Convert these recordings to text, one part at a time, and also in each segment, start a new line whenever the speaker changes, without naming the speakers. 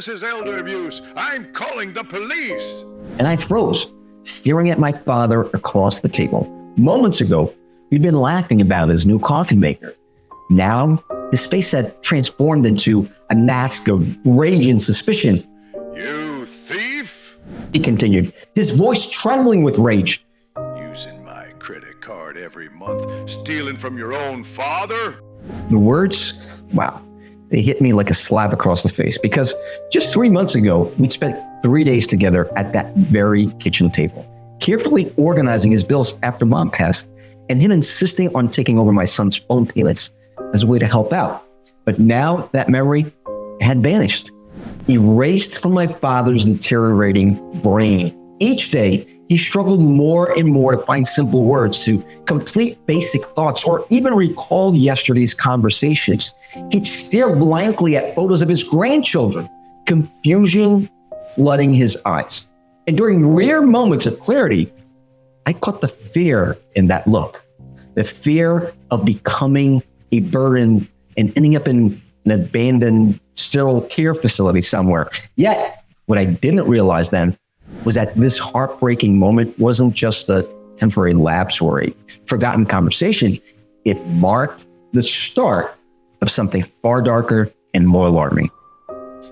This is elder abuse. I'm calling the police.
And I froze, staring at my father across the table. Moments ago, we'd been laughing about his new coffee maker. Now, his face had transformed into a mask of rage and suspicion.
You thief!
He continued, his voice trembling with rage.
Using my credit card every month, stealing from your own father?
The words, wow, they hit me like a slap across the face because just 3 months ago, we'd spent 3 days together at that very kitchen table, carefully organizing his bills after Mom passed, and him insisting on taking over my son's phone payments as a way to help out. But now that memory had vanished, erased from my father's deteriorating brain. Each day, he struggled more and more to find simple words, to complete basic thoughts, or even recall yesterday's conversations. He'd stare blankly at photos of his grandchildren, confusion flooding his eyes. And during rare moments of clarity, I caught the fear in that look, the fear of becoming a burden and ending up in an abandoned sterile care facility somewhere. Yet, what I didn't realize then was that this heartbreaking moment wasn't just a temporary lapse or a forgotten conversation. It marked the start of something far darker and more alarming.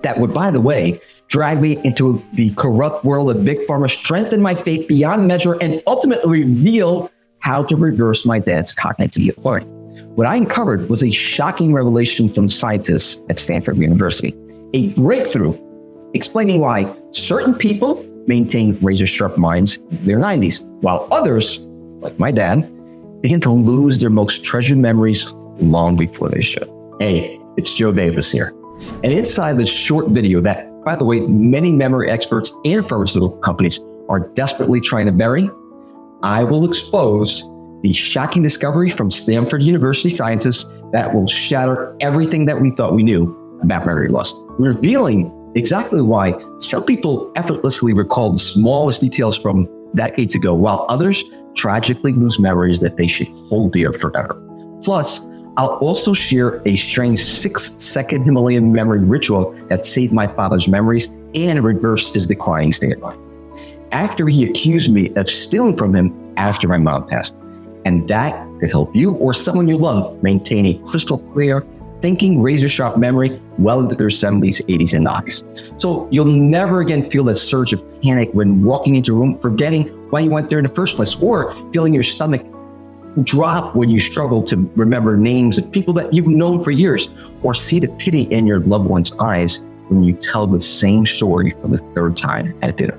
That would, by the way, drag me into the corrupt world of Big Pharma, strengthen my faith beyond measure, and ultimately reveal how to reverse my dad's cognitive decline. What I uncovered was a shocking revelation from scientists at Stanford University, a breakthrough explaining why certain people maintain razor-sharp minds in their 90s, while others, like my dad, begin to lose their most treasured memories long before they should. Hey, it's Joe Davis here. And inside this short video that, by the way, many memory experts and pharmaceutical companies are desperately trying to bury, I will expose the shocking discovery from Stanford University scientists that will shatter everything that we thought we knew about memory loss, revealing exactly why some people effortlessly recall the smallest details from decades ago, while others tragically lose memories that they should hold dear forever. Plus, I'll also share a strange 6-second Himalayan memory ritual that saved my father's memories and reversed his declining state of mind, after he accused me of stealing from him after my mom passed. And that could help you or someone you love maintain a crystal clear, thinking, razor-sharp memory well into their 70s, 80s, and 90s. So you'll never again feel that surge of panic when walking into a room, forgetting why you went there in the first place, or feeling your stomach drop when you struggle to remember names of people that you've known for years, or see the pity in your loved one's eyes when you tell the same story for the third time at dinner.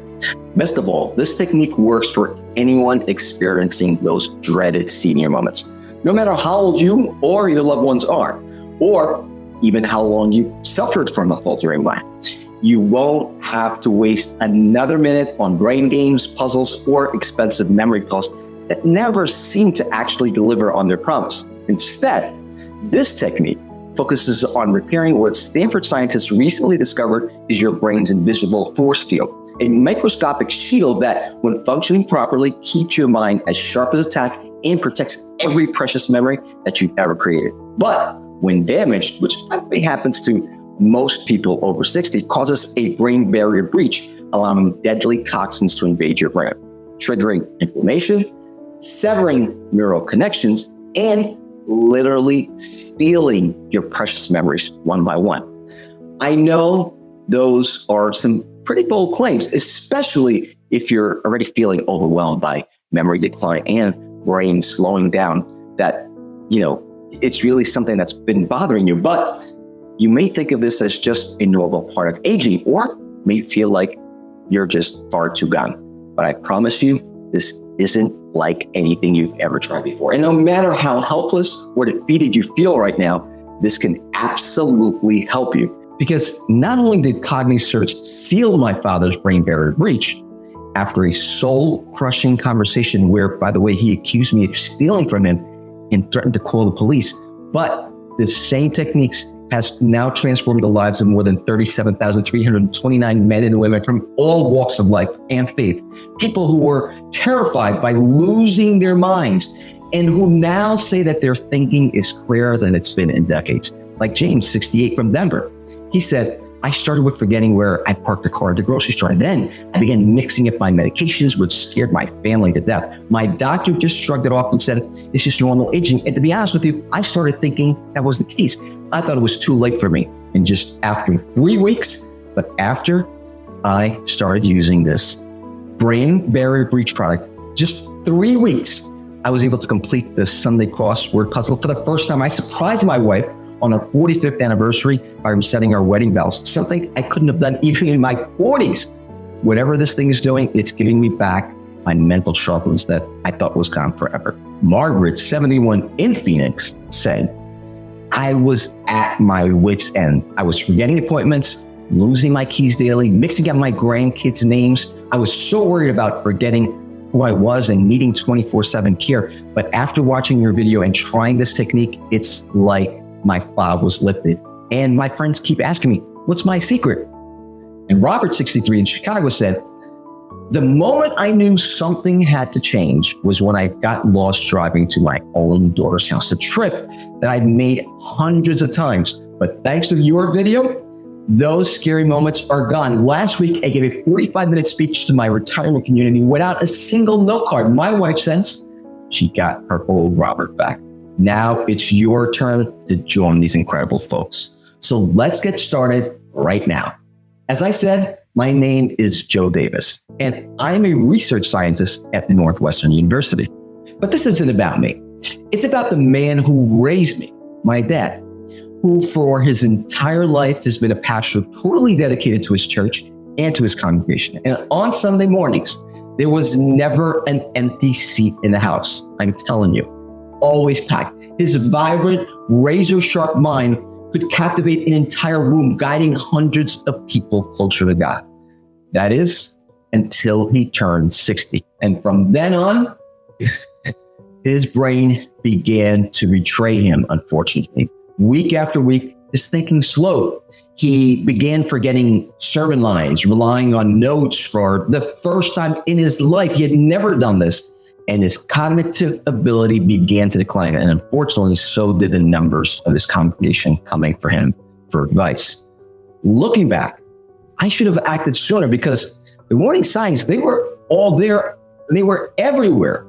Best of all, this technique works for anyone experiencing those dreaded senior moments, no matter how old you or your loved ones are, or even how long you suffered from the faltering mind. You won't have to waste another minute on brain games, puzzles, or expensive memory pills that never seem to actually deliver on their promise. Instead, this technique focuses on repairing what Stanford scientists recently discovered is your brain's invisible force field, a microscopic shield that, when functioning properly, keeps your mind as sharp as a tack and protects every precious memory that you've ever created. But when damaged, which probably happens to most people over 60, causes a brain barrier breach, allowing deadly toxins to invade your brain, triggering inflammation, severing neural connections, and literally stealing your precious memories one by one. I know those are some pretty bold claims, especially if you're already feeling overwhelmed by memory decline and brain slowing down, that, it's really something that's been bothering you. But you may think of this as just a normal part of aging, or may feel like you're just far too gone. But I promise you, this isn't like anything you've ever tried before. And no matter how helpless or defeated you feel right now, this can absolutely help you. Because not only did Cognitive Search seal my father's brain barrier breach after a soul-crushing conversation where, by the way, he accused me of stealing from him and threatened to call the police, but the same techniques has now transformed the lives of more than 37,329 men and women from all walks of life and faith. People who were terrified by losing their minds and who now say that their thinking is clearer than it's been in decades. Like James, 68, from Denver. He said, I started with forgetting where I parked the car at the grocery store. Then I began mixing up my medications, which scared my family to death. My doctor just shrugged it off and said, it's just normal aging. And to be honest with you, I started thinking that was the case. I thought it was too late for me. And just after 3 weeks, but after I started using this brain barrier breach product, just 3 weeks, I was able to complete the Sunday crossword puzzle for the first time. I surprised my wife on our 45th anniversary by resetting our wedding vows, something I couldn't have done even in my 40s. Whatever this thing is doing, it's giving me back my mental sharpness that I thought was gone forever. Margaret, 71 in Phoenix, said, I was at my wit's end. I was forgetting appointments, losing my keys daily, mixing up my grandkids' names. I was so worried about forgetting who I was and needing 24/7 care. But after watching your video and trying this technique, it's like my fog was lifted. And my friends keep asking me, what's my secret? And Robert, 63 in Chicago, said, the moment I knew something had to change was when I got lost driving to my own daughter's house, a trip that I'd made hundreds of times. But thanks to your video, those scary moments are gone. Last week, I gave a 45-minute speech to my retirement community without a single note card. My wife says she got her old Robert back. Now it's your turn to join these incredible folks. So let's get started right now. As I said, my name is Joe Davis, and I'm a research scientist at Northwestern University. But this isn't about me. It's about the man who raised me, my dad, who for his entire life has been a pastor totally dedicated to his church and to his congregation. And on Sunday mornings, there was never an empty seat in the house. I'm telling you, always packed. His vibrant, razor-sharp mind could captivate an entire room, guiding hundreds of people closer to God. That is, until he turned 60. And from then on, his brain began to betray him, unfortunately. Week after week, his thinking slowed. He began forgetting sermon lines, relying on notes for the first time in his life. He had never done this. And his cognitive ability began to decline. And unfortunately, so did the numbers of his congregation coming for him for advice. Looking back, I should have acted sooner because the warning signs, they were all there. They were everywhere.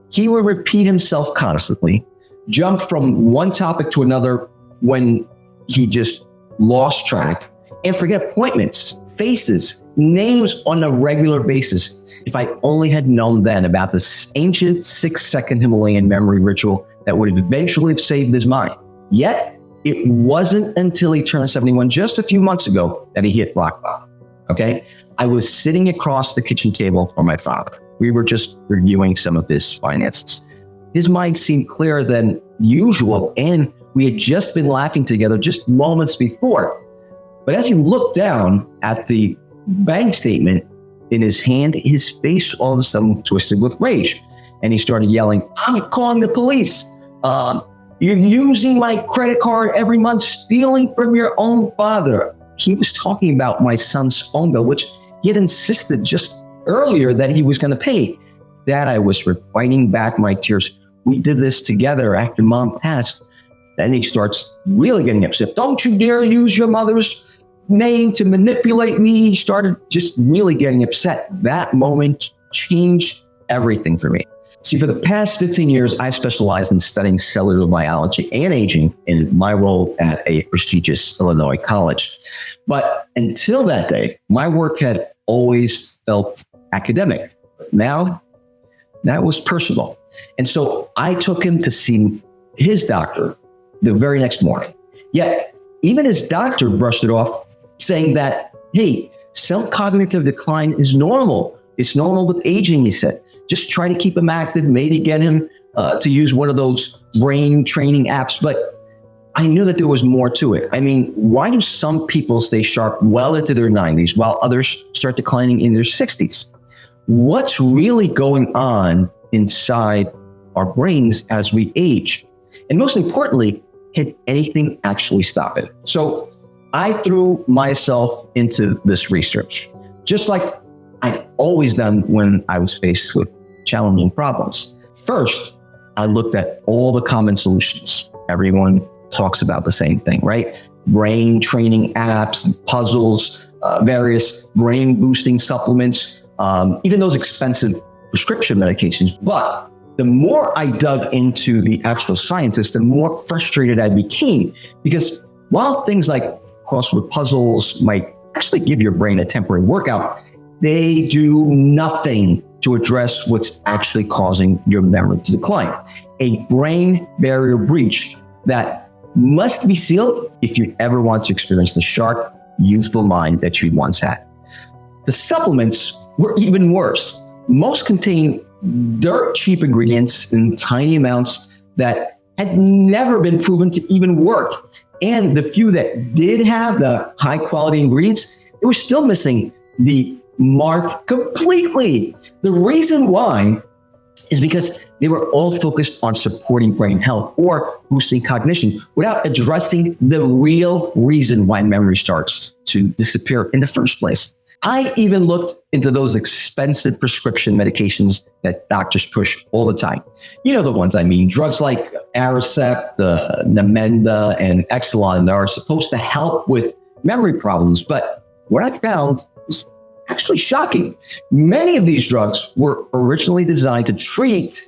He would repeat himself constantly, jump from one topic to another when he just lost track, and forget appointments, faces, names on a regular basis. If I only had known then about this ancient 6-second Himalayan memory ritual that would eventually have saved his mind. Yet, it wasn't until he turned 71 just a few months ago that he hit rock bottom. Okay? I was sitting across the kitchen table from my father. We were just reviewing some of his finances. His mind seemed clearer than usual, and we had just been laughing together just moments before. But as he looked down at the bank statement in his hand, his face all of a sudden twisted with rage. And he started yelling, I'm calling the police. You're using my credit card every month, stealing from your own father. He was talking about my son's phone bill, which he had insisted just earlier that he was going to pay. Dad, I whispered, fighting back my tears. We did this together after Mom passed. Then he starts really getting upset. Don't you dare use your mother's name to manipulate me. He started just really getting upset. That moment changed everything for me. See, for the past 15 years, I've specialized in studying cellular biology and aging in my role at a prestigious Illinois college. But until that day, my work had always felt academic. But now, that was personal. And so I took him to see his doctor the very next morning. Yet, even his doctor brushed it off, saying that, hey, self-cognitive decline is normal. It's normal with aging, he said. Just try to keep him active, maybe get him to use one of those brain training apps. But I knew that there was more to it. I mean, why do some people stay sharp well into their 90s while others start declining in their 60s? What's really going on inside our brains as we age? And most importantly, can anything actually stop it? So I threw myself into this research, just like I've always done when I was faced with challenging problems. First, I looked at all the common solutions. Everyone talks about the same thing, right? brain training apps, puzzles, various brain boosting supplements, even those expensive prescription medications. But the more I dug into the actual scientists, the more frustrated I became, because while things like crossword puzzles might actually give your brain a temporary workout, they do nothing to address what's actually causing your memory to decline. A brain barrier breach that must be sealed if you ever want to experience the sharp, youthful mind that you once had. The supplements were even worse. Most contain dirt cheap ingredients in tiny amounts that had never been proven to even work. And the few that did have the high quality ingredients, they were still missing the mark completely. The reason why is because they were all focused on supporting brain health or boosting cognition without addressing the real reason why memory starts to disappear in the first place. I even looked into those expensive prescription medications that doctors push all the time. You know the ones I mean, drugs like Aricept, Namenda, and Exelon that are supposed to help with memory problems. But what I found was actually shocking. Many of these drugs were originally designed to treat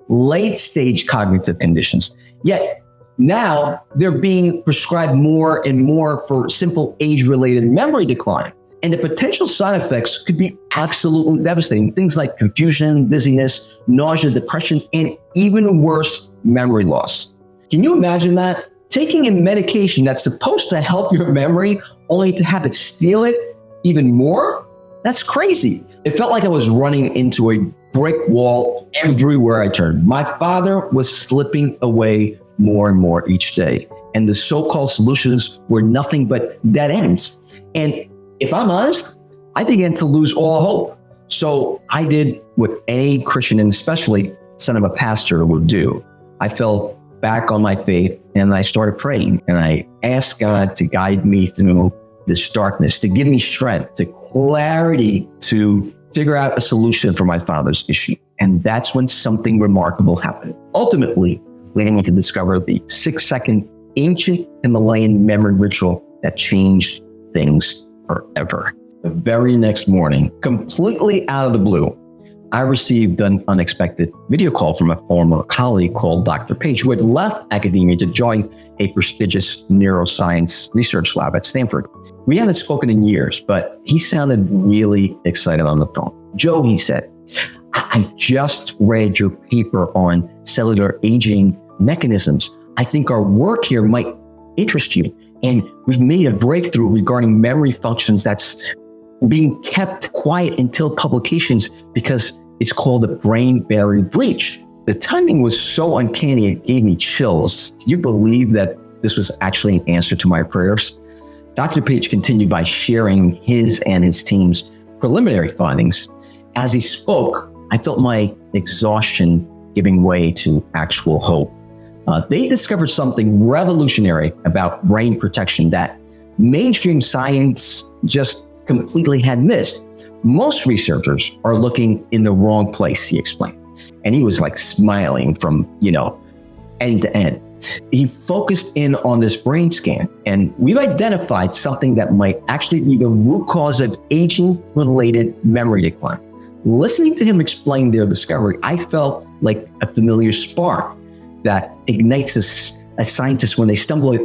late-stage cognitive conditions, yet now they're being prescribed more and more for simple age-related memory decline. And the potential side effects could be absolutely devastating. Things like confusion, dizziness, nausea, depression, and even worse, memory loss. Can you imagine that? Taking a medication that's supposed to help your memory only to have it steal it even more? That's crazy. It felt like I was running into a brick wall everywhere I turned. My father was slipping away more and more each day. And the so-called solutions were nothing but dead ends. And if I'm honest, I began to lose all hope. So I did what any Christian, and especially son of a pastor, would do. I fell back on my faith and I started praying. And I asked God to guide me through this darkness, to give me strength, to clarity, to figure out a solution for my father's issue. And that's when something remarkable happened. Ultimately, leading me to discover the 6-second ancient Himalayan memory ritual that changed things forever. The very next morning, completely out of the blue, I received an unexpected video call from a former colleague called Dr. Page, who had left academia to join a prestigious neuroscience research lab at Stanford. We hadn't spoken in years, but he sounded really excited on the phone. "Joe," he said, "I just read your paper on cellular aging mechanisms. I think our work here might interest you. And we've made a breakthrough regarding memory functions that's being kept quiet until publications because it's called a brain barrier breach." The timing was so uncanny, it gave me chills. Can you believe that this was actually an answer to my prayers? Dr. Page continued by sharing his and his team's preliminary findings. As he spoke, I felt my exhaustion giving way to actual hope. They discovered something revolutionary about brain protection that mainstream science just completely had missed. Most researchers are looking in the wrong place, he explained. And he was like smiling from, end to end. He focused in on this brain scan, and we've identified something that might actually be the root cause of aging-related memory decline. Listening to him explain their discovery, I felt like a familiar spark that ignites a scientist when they stumble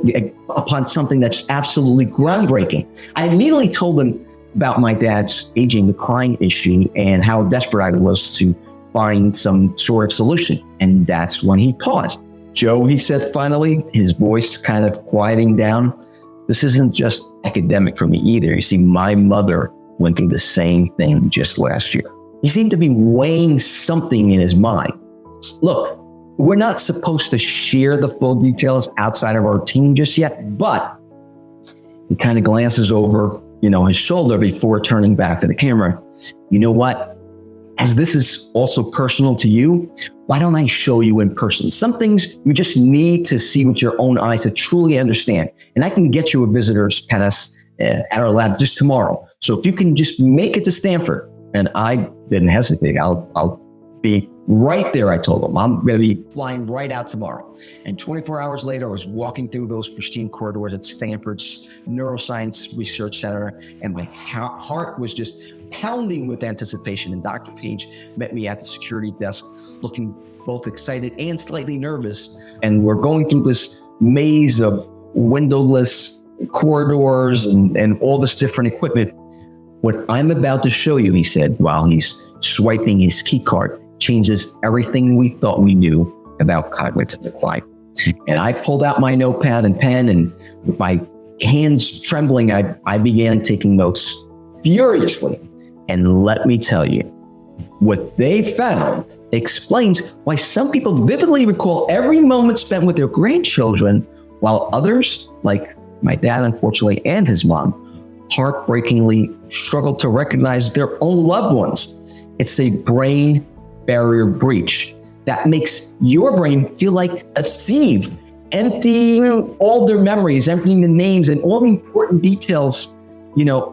upon something that's absolutely groundbreaking. I immediately told him about my dad's aging decline issue and how desperate I was to find some sort of solution. And that's when he paused. "Joe," he said finally, his voice kind of quieting down, "this isn't just academic for me either. You see, my mother went through the same thing just last year." He seemed to be weighing something in his mind. Look, we're not supposed to share the full details outside of our team just yet, but he kind of glances over, his shoulder before turning back to the camera. "You know what? As this is also personal to you, why don't I show you in person? Some things you just need to see with your own eyes to truly understand. And I can get you a visitor's pass at our lab just tomorrow. So if you can just make it to Stanford," and I didn't hesitate, I'll be right there. I told him, I'm going to be flying right out tomorrow. And 24 hours later, I was walking through those pristine corridors at Stanford's Neuroscience Research Center, and my heart was just pounding with anticipation. And Dr. Page met me at the security desk, looking both excited and slightly nervous. And we're going through this maze of windowless corridors and all this different equipment. What I'm about to show you, he said, while he's swiping his key card, changes everything we thought we knew about cognitive decline. And I pulled out my notepad and pen, and with my hands trembling, I began taking notes furiously. And let me tell you, what they found explains why some people vividly recall every moment spent with their grandchildren, while others, like my dad, unfortunately, and his mom, heartbreakingly struggle to recognize their own loved ones. It's a brain barrier breach that makes your brain feel like a sieve, emptying all their memories, emptying the names and all the important details,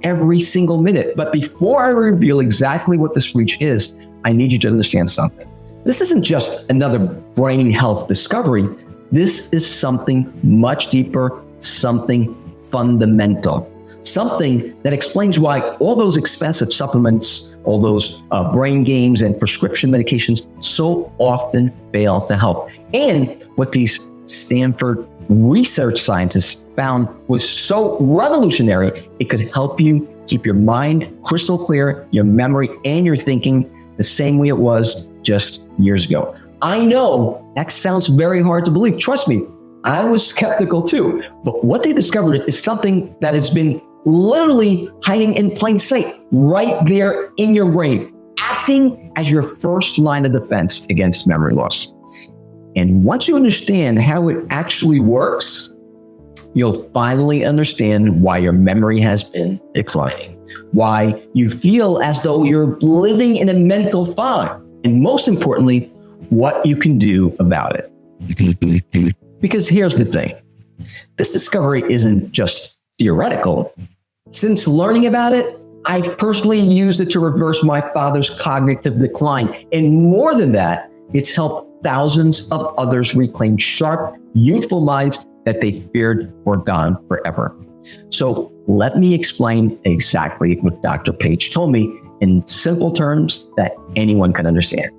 every single minute. But before I reveal exactly what this breach is, I need you to understand something. This isn't just another brain health discovery. This is something much deeper, something fundamental, something that explains why all those expensive supplements, all those brain games and prescription medications so often fail to help. And what these Stanford research scientists found was so revolutionary, it could help you keep your mind crystal clear, your memory and your thinking the same way it was just years ago. I know that sounds very hard to believe. Trust me, I was skeptical too. But what they discovered is something that has been literally hiding in plain sight, right there in your brain, acting as your first line of defense against memory loss. And once you understand how it actually works, you'll finally understand why your memory has been declining, why you feel as though you're living in a mental fog, and most importantly, what you can do about it. Because here's the thing. This discovery isn't just theoretical. Since learning about it, I've personally used it to reverse my father's cognitive decline. And more than that, it's helped thousands of others reclaim sharp, youthful minds that they feared were gone forever. So let me explain exactly what Dr. Page told me in simple terms that anyone can understand.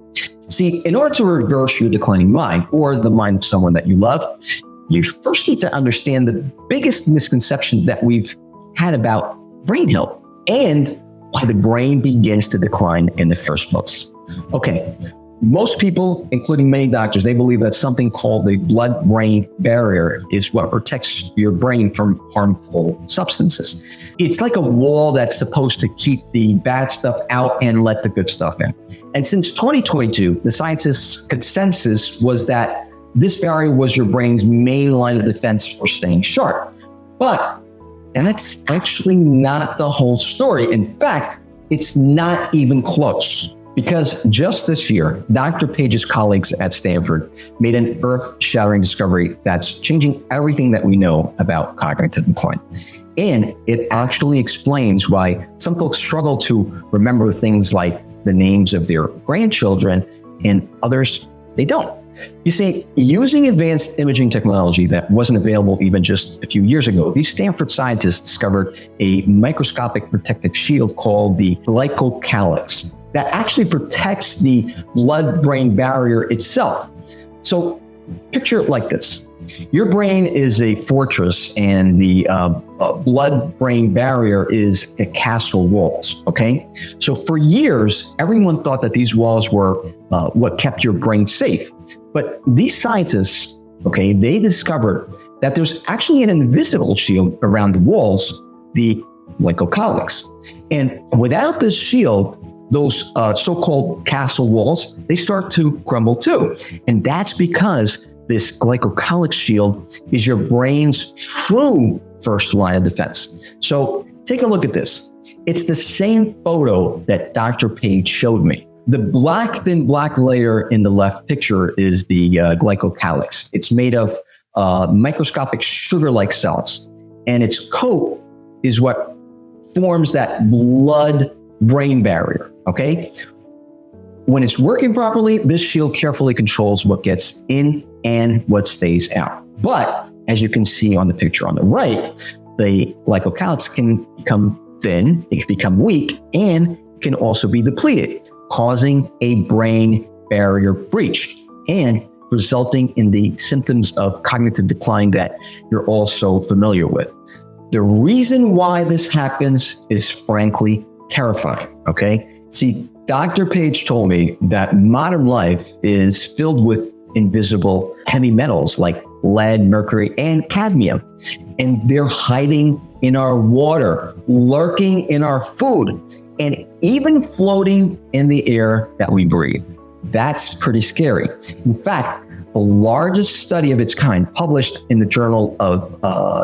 See, in order to reverse your declining mind or the mind of someone that you love, you first need to understand the biggest misconception that we've had about brain health and why the brain begins to decline in the first place. Okay, most people, including many doctors, they believe that something called the blood-brain barrier is what protects your brain from harmful substances. It's like a wall that's supposed to keep the bad stuff out and let the good stuff in. And since 2022, the scientists' consensus was that this barrier was your brain's main line of defense for staying sharp. But that's actually not the whole story. In fact, it's not even close. Because just this year, Dr. Page's colleagues at Stanford made an earth-shattering discovery that's changing everything that we know about cognitive decline. And it actually explains why some folks struggle to remember things like the names of their grandchildren and others, they don't. You see, using advanced imaging technology that wasn't available even just a few years ago, these Stanford scientists discovered a microscopic protective shield called the glycocalyx that actually protects the blood-brain barrier itself. So picture it like this. Your brain is a fortress and the blood-brain barrier is the castle walls, okay? So for years, everyone thought that these walls were what kept your brain safe. But these scientists, okay, they discovered that there's actually an invisible shield around the walls, the glycocalyx. And without this shield, those so-called castle walls, they start to crumble too. And that's because this glycocalyx shield is your brain's true first line of defense. So take a look at this. It's the same photo that Dr. Page showed me. The thin black layer in the left picture is the glycocalyx. It's made of microscopic sugar-like cells. And its coat is what forms that blood-brain barrier, okay? when it's working properly, this shield carefully controls what gets in and what stays out. But as you can see on the picture on the right, the glycocalyx can become thin, it can become weak, and can also be depleted, causing a brain barrier breach and resulting in the symptoms of cognitive decline that you're all so familiar with. The reason why this happens is frankly terrifying, okay? See, Dr. Page told me that modern life is filled with invisible heavy metals like lead, mercury, and cadmium. And they're hiding in our water, lurking in our food, and even floating in the air that we breathe. That's pretty scary. In fact, the largest study of its kind published in the Journal of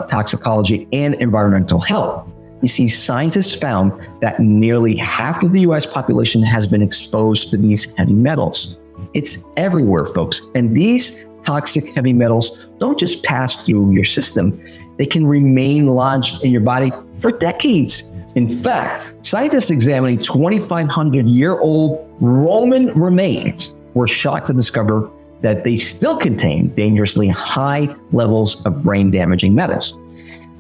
Toxicology and Environmental Health. You see, scientists found that nearly half of the US population has been exposed to these heavy metals. It's everywhere, folks. And these toxic heavy metals don't just pass through your system, they can remain lodged in your body for decades. In fact, scientists examining 2,500-year-old Roman remains were shocked to discover that they still contain dangerously high levels of brain-damaging metals.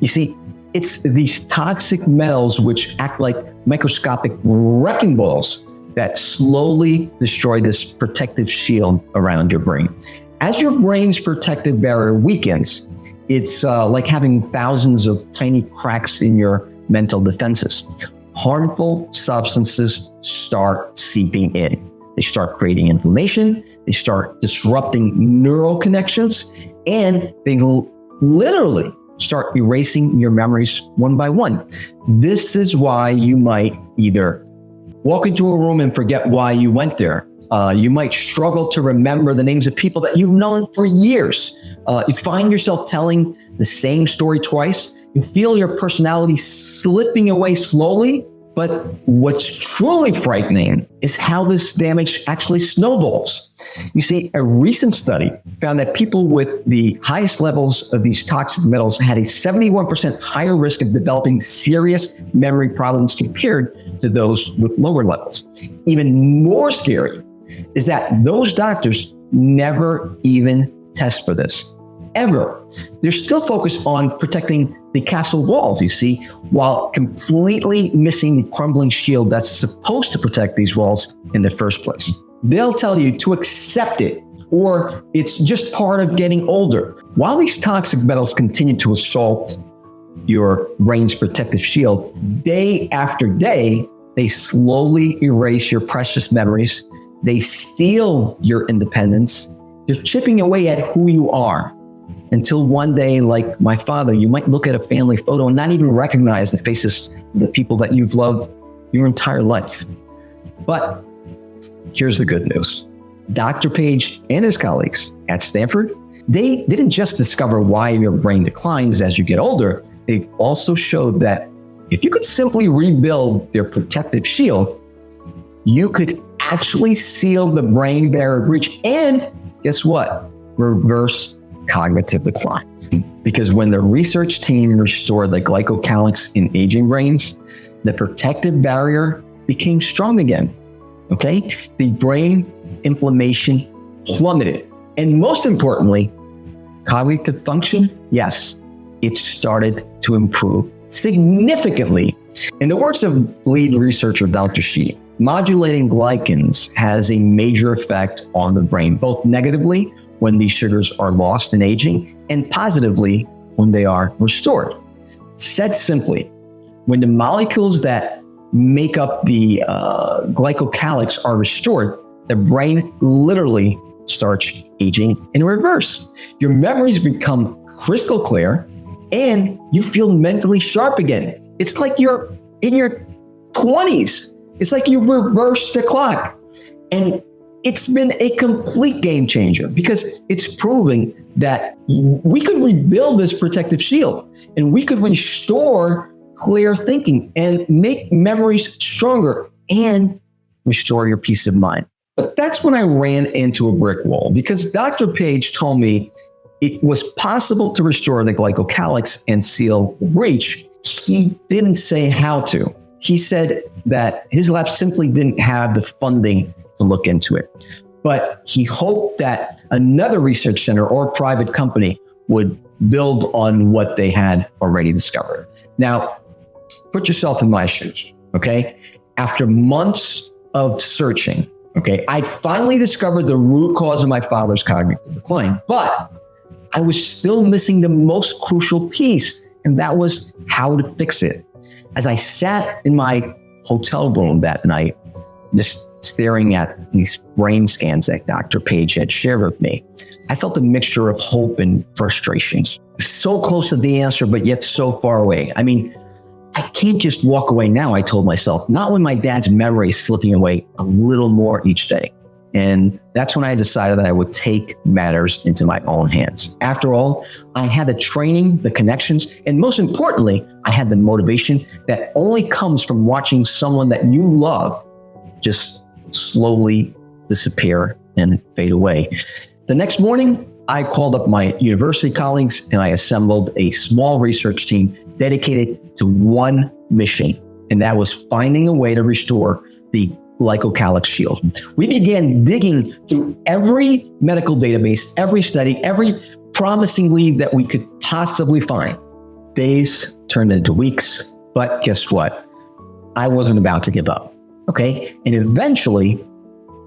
You see, it's these toxic metals which act like microscopic wrecking balls that slowly destroy this protective shield around your brain. As your brain's protective barrier weakens, it's like having thousands of tiny cracks in your mental defenses. Harmful substances start seeping in. They start creating inflammation, they start disrupting neural connections, and they literally start erasing your memories one by one. This is why you might either walk into a room and forget why you went there. You might struggle to remember the names of people that you've known for years. You find yourself telling the same story twice. You feel your personality slipping away slowly. But what's truly frightening is how this damage actually snowballs. You see, a recent study found that people with the highest levels of these toxic metals had a 71% higher risk of developing serious memory problems compared to those with lower levels. Even more scary is that those doctors never even test for this, ever. They're still focused on protecting the castle walls, you see, while completely missing the crumbling shield that's supposed to protect these walls in the first place. They'll tell you to accept it, or it's just part of getting older. While these toxic metals continue to assault your brain's protective shield, day after day, they slowly erase your precious memories. They steal your independence. They're chipping away at who you are. Until one day, like my father, you might look at a family photo and not even recognize the faces of the people that you've loved your entire life. But here's the good news. Dr. Page and his colleagues at Stanford, they didn't just discover why your brain declines as you get older. They also showed that if you could simply rebuild their protective shield, you could actually seal the brain barrier breach and guess what? Reverse cognitive decline. Because when the research team restored the glycocalyx in aging brains, the protective barrier became strong again. Okay? The brain inflammation plummeted. And most importantly, cognitive function, yes, it started to improve significantly. In the words of lead researcher Dr. Shi, modulating glycans has a major effect on the brain, both negatively when these sugars are lost in aging, and positively when they are restored. Said simply, when the molecules that make up the glycocalyx are restored, the brain literally starts aging in reverse. Your memories become crystal clear, and you feel mentally sharp again. It's like you're in your 20s. It's like you've reversed the clock. And it's been a complete game changer because it's proving that we could rebuild this protective shield and we could restore clear thinking and make memories stronger and restore your peace of mind. But that's when I ran into a brick wall because Dr. Page told me it was possible to restore the glycocalyx and seal the breach. He didn't say how to. He said that his lab simply didn't have the funding to look into it. But he hoped that another research center or private company would build on what they had already discovered. Now, put yourself in my shoes, okay? After months of searching, okay, I finally discovered the root cause of my father's cognitive decline, but I was still missing the most crucial piece, and that was how to fix it. As I sat in my hotel room that night, just staring at these brain scans that Dr. Page had shared with me, I felt a mixture of hope and frustrations. So close to the answer, but yet so far away. I mean, I can't just walk away now, I told myself, not when my dad's memory is slipping away a little more each day. And that's when I decided that I would take matters into my own hands. After all, I had the training, the connections, and most importantly, I had the motivation that only comes from watching someone that you love just slowly disappear and fade away. The next morning, I called up my university colleagues and I assembled a small research team dedicated to one mission, and that was finding a way to restore the glycocalyx shield. We began digging through every medical database, every study, every promising lead that we could possibly find. Days turned into weeks, but guess what? I wasn't about to give up. Okay, and eventually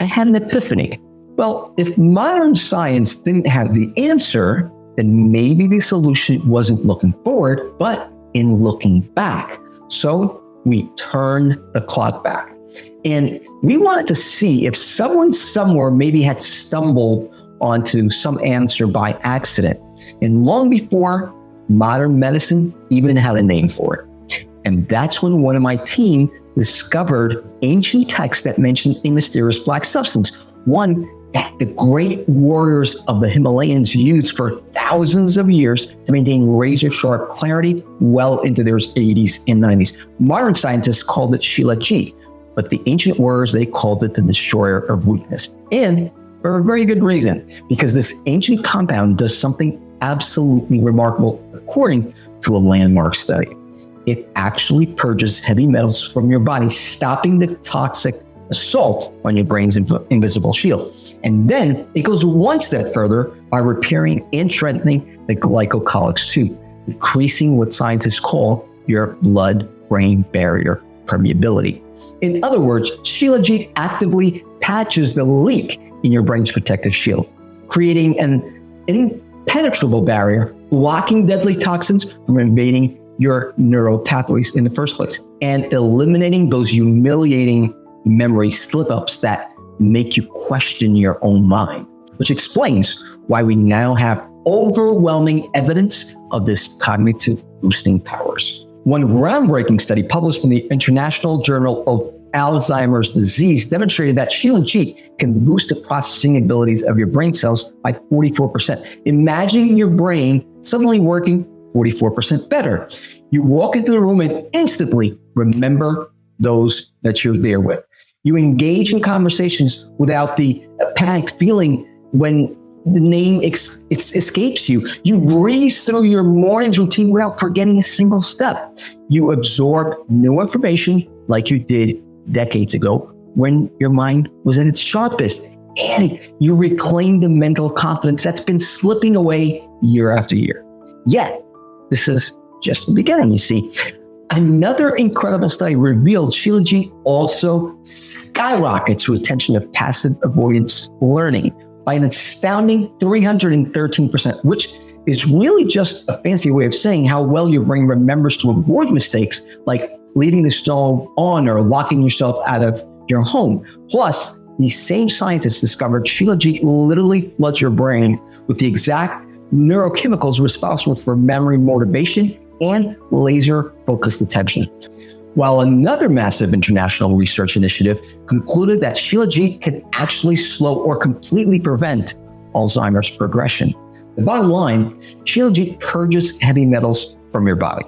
I had an epiphany. Well, if modern science didn't have the answer, then maybe the solution wasn't looking forward, but in looking back. So we turned the clock back. And we wanted to see if someone somewhere maybe had stumbled onto some answer by accident. And long before modern medicine even had a name for it. And that's when one of my team discovered ancient texts that mentioned a mysterious black substance, one that the great warriors of the Himalayas used for thousands of years to maintain razor-sharp clarity well into their 80s and 90s. Modern scientists called it Shilajit, but the ancient warriors, they called it the destroyer of weakness. And for a very good reason, because this ancient compound does something absolutely remarkable according to a landmark study. It actually purges heavy metals from your body, stopping the toxic assault on your brain's invisible shield. And then it goes one step further by repairing and strengthening the glycocalyx tube, increasing what scientists call your blood-brain barrier permeability. In other words, Shilajit actively patches the leak in your brain's protective shield, creating an impenetrable barrier, blocking deadly toxins from invading your neural pathways in the first place, and eliminating those humiliating memory slip-ups that make you question your own mind, which explains why we now have overwhelming evidence of this cognitive boosting powers. One groundbreaking study published in the International Journal of Alzheimer's Disease demonstrated that Shilajit can boost the processing abilities of your brain cells by 44%. Imagine your brain suddenly working 44% better. You walk into the room and instantly remember those that you're there with. You engage in conversations without the panicked feeling when the name escapes you. You breeze through your morning's routine without forgetting a single step. You absorb new information like you did decades ago when your mind was at its sharpest. And you reclaim the mental confidence that's been slipping away year after year. Yet, this is just the beginning, you see. Another incredible study revealed Shilajit also skyrockets retention of passive avoidance learning by an astounding 313%, which is really just a fancy way of saying how well your brain remembers to avoid mistakes like leaving the stove on or locking yourself out of your home. Plus, these same scientists discovered Shilajit literally floods your brain with the exact neurochemicals responsible for memory motivation and laser-focused attention. While another massive international research initiative concluded that Shilajit can actually slow or completely prevent Alzheimer's progression. The bottom line, Shilajit purges heavy metals from your body,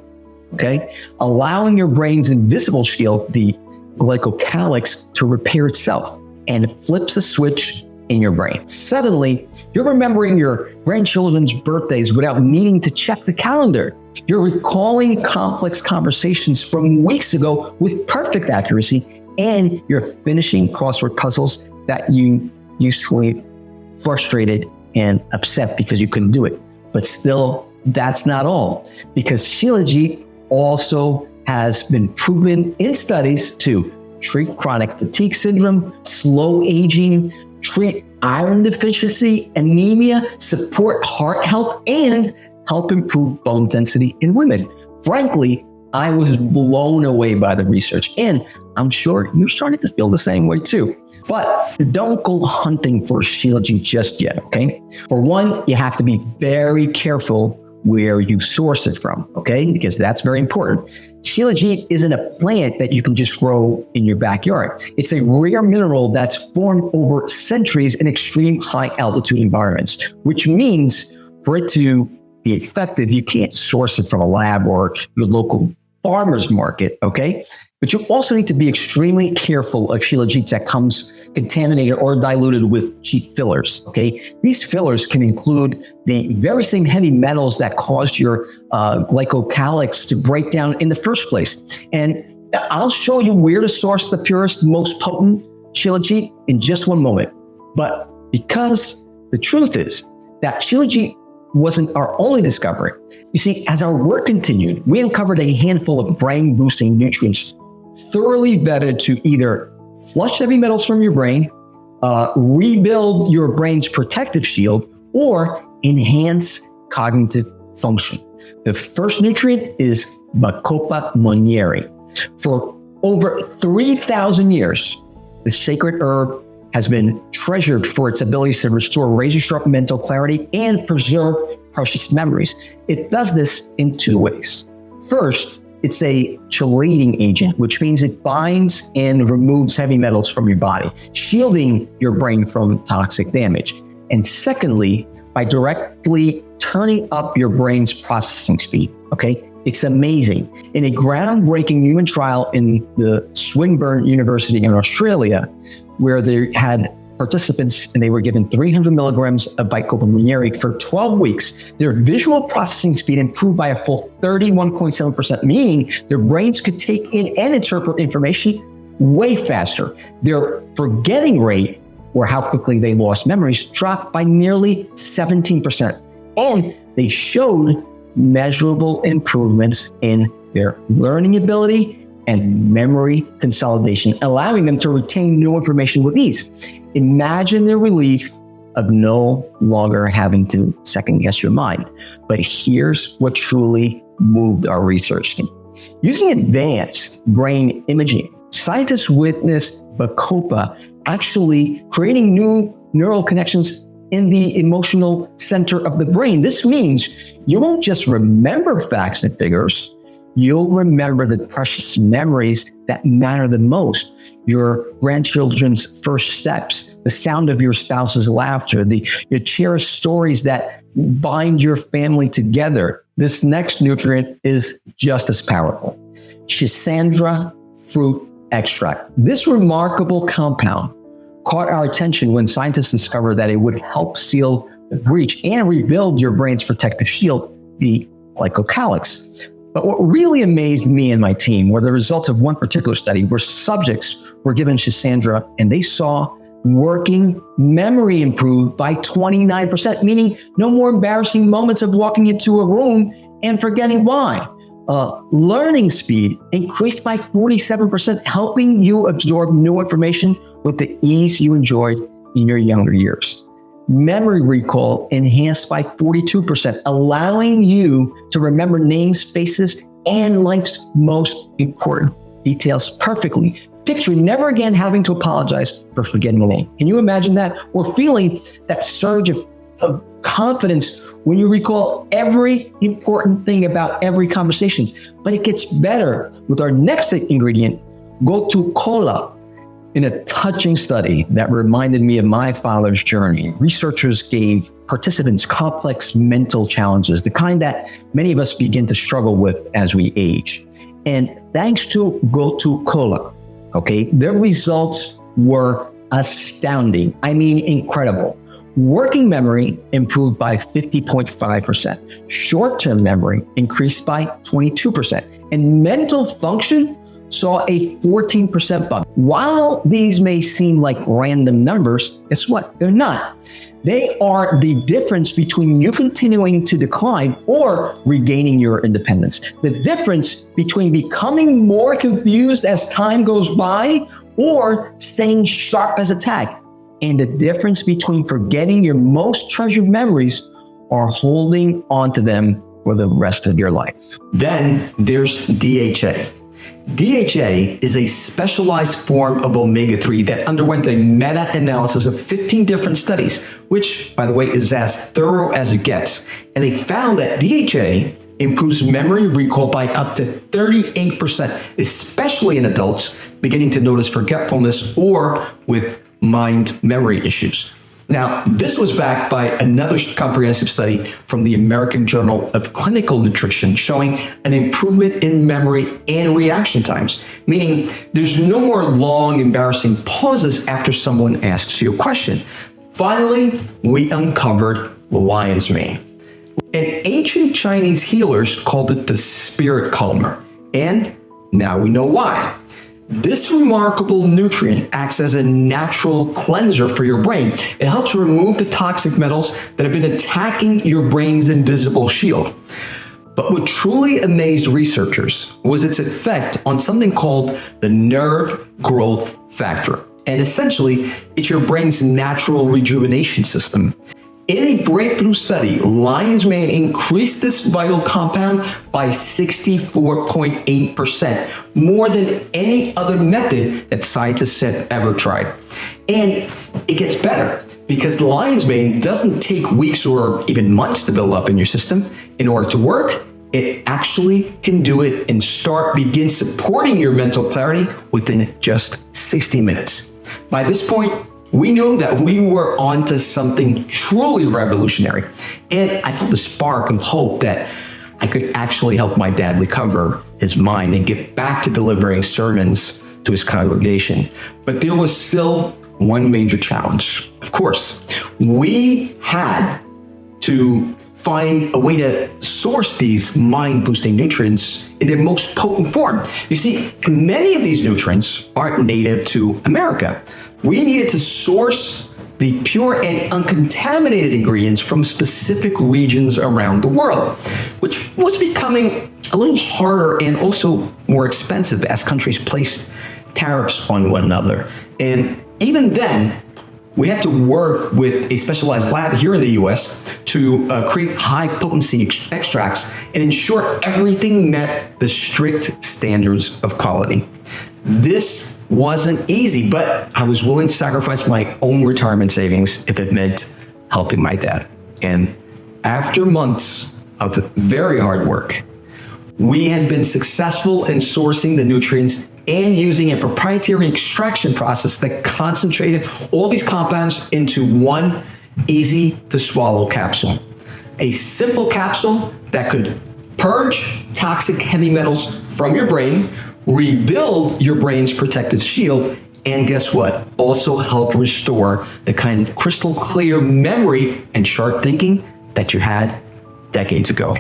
okay? Allowing your brain's invisible shield, the glycocalyx, to repair itself, and it flips a switch in your brain. Suddenly, you're remembering your grandchildren's birthdays without needing to check the calendar. You're recalling complex conversations from weeks ago with perfect accuracy, and you're finishing crossword puzzles that you used to feel frustrated and upset because you couldn't do it. But still, that's not all, because Shilajit also has been proven in studies to treat chronic fatigue syndrome, slow aging, treat iron deficiency, anemia, support heart health, and help improve bone density in women. Frankly, I was blown away by the research, and I'm sure you're starting to feel the same way too. But don't go hunting for Shilajit just yet, okay? For one, you have to be very careful where you source it from, okay? Because that's very important. Shilajit isn't a plant that you can just grow in your backyard. It's a rare mineral that's formed over centuries in extreme high altitude environments, which means for it to be effective, you can't source it from a lab or your local farmer's market, okay? But you also need to be extremely careful of Shilajit that comes contaminated or diluted with cheap fillers, okay? These fillers can include the very same heavy metals that caused your glycocalyx to break down in the first place. And I'll show you where to source the purest, most potent Shilajit in just one moment. But because the truth is that Shilajit wasn't our only discovery. You see, as our work continued, we uncovered a handful of brain-boosting nutrients thoroughly vetted to either flush heavy metals from your brain, rebuild your brain's protective shield, or enhance cognitive function. The first nutrient is Bacopa monnieri. For over 3,000 years, the sacred herb has been treasured for its abilities to restore razor-sharp mental clarity and preserve precious memories. It does this in two ways. First, it's a chelating agent, which means it binds and removes heavy metals from your body, shielding your brain from toxic damage. And secondly, by directly turning up your brain's processing speed, okay? It's amazing. In a groundbreaking human trial in the Swinburne University in Australia, where they had participants and they were given 300 milligrams of Bacopa monnieri for 12 weeks, their visual processing speed improved by a full 31.7%, meaning their brains could take in and interpret information way faster. Their forgetting rate, or how quickly they lost memories, dropped by nearly 17%. And they showed measurable improvements in their learning ability and memory consolidation, allowing them to retain new information with ease. Imagine the relief of no longer having to second guess your mind. But here's what truly moved our research team. Using advanced brain imaging, scientists witnessed Bacopa actually creating new neural connections in the emotional center of the brain. This means you won't just remember facts and figures, you'll remember the precious memories that matter the most. Your grandchildren's first steps, the sound of your spouse's laughter, your cherished stories that bind your family together. This next nutrient is just as powerful. Schisandra fruit extract. This remarkable compound caught our attention when scientists discovered that it would help seal the breach and rebuild your brain's protective shield, the glycocalyx. But what really amazed me and my team were the results of one particular study where subjects were given Schisandra and they saw working memory improve by 29%, meaning no more embarrassing moments of walking into a room and forgetting why. Learning speed increased by 47%, helping you absorb new information with the ease you enjoyed in your younger years. Memory recall enhanced by 42%, allowing you to remember names, faces, and life's most important details perfectly. Picture never again having to apologize for forgetting a name. Can you imagine that? Or feeling that surge of confidence when you recall every important thing about every conversation. But it gets better with our next ingredient, Gotu Kola. In a touching study that reminded me of my father's journey, researchers gave participants complex mental challenges, the kind that many of us begin to struggle with as we age. And thanks to Gotu Kola, their results were astounding. I mean, incredible. Working memory improved by 50.5%. Short-term memory increased by 22%. And mental function saw a 14% bump. While these may seem like random numbers, guess what? They're not. They are the difference between you continuing to decline or regaining your independence. The difference between becoming more confused as time goes by or staying sharp as a tack. And the difference between forgetting your most treasured memories or holding on to them for the rest of your life. Then there's DHA. DHA is a specialized form of omega-3 that underwent a meta-analysis of 15 different studies, which, by the way, is as thorough as it gets. And they found that DHA improves memory recall by up to 38%, especially in adults beginning to notice forgetfulness or with mind memory issues. Now, this was backed by another comprehensive study from the American Journal of Clinical Nutrition showing an improvement in memory and reaction times, meaning there's no more long, embarrassing pauses after someone asks you a question. Finally, we uncovered lion's mane. And ancient Chinese healers called it the spirit calmer. And now we know why. This remarkable nutrient acts as a natural cleanser for your brain. It helps remove the toxic metals that have been attacking your brain's invisible shield. But what truly amazed researchers was its effect on something called the nerve growth factor. And essentially, it's your brain's natural rejuvenation system. In a breakthrough study, lion's mane increased this vital compound by 64.8%, more than any other method that scientists had ever tried. And it gets better because lion's mane doesn't take weeks or even months to build up in your system. In order to work, it actually can do it and begin supporting your mental clarity within just 60 minutes. By this point, we knew that we were onto something truly revolutionary. And I felt a spark of hope that I could actually help my dad recover his mind and get back to delivering sermons to his congregation. But there was still one major challenge. Of course, we had to find a way to source these mind-boosting nutrients in their most potent form. You see, many of these nutrients aren't native to America. We needed to source the pure and uncontaminated ingredients from specific regions around the world, which was becoming a little harder and also more expensive as countries placed tariffs on one another. And even then, we had to work with a specialized lab here in the US to create high potency extracts and ensure everything met the strict standards of quality. This wasn't easy, but I was willing to sacrifice my own retirement savings if it meant helping my dad. And after months of very hard work, we had been successful in sourcing the nutrients and using a proprietary extraction process that concentrated all these compounds into one easy to swallow capsule. A simple capsule that could purge toxic heavy metals from your brain, rebuild your brain's protective shield, and guess what? Also help restore the kind of crystal clear memory and sharp thinking that you had decades ago.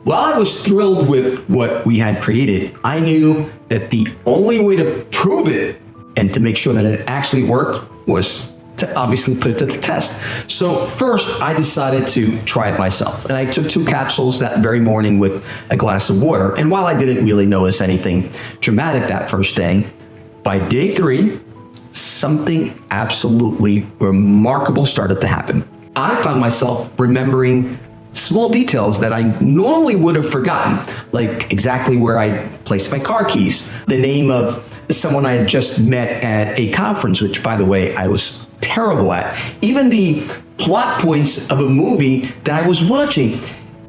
While I was thrilled with what we had created, I knew that the only way to prove it and to make sure that it actually worked was to obviously put it to the test. So first, I decided to try it myself. And I took 2 capsules that very morning with a glass of water. And while I didn't really notice anything dramatic that first day, by day 3, something absolutely remarkable started to happen. I found myself remembering small details that I normally would have forgotten, like exactly where I placed my car keys, the name of someone I had just met at a conference, which, by the way, I was terrible at, even the plot points of a movie that I was watching.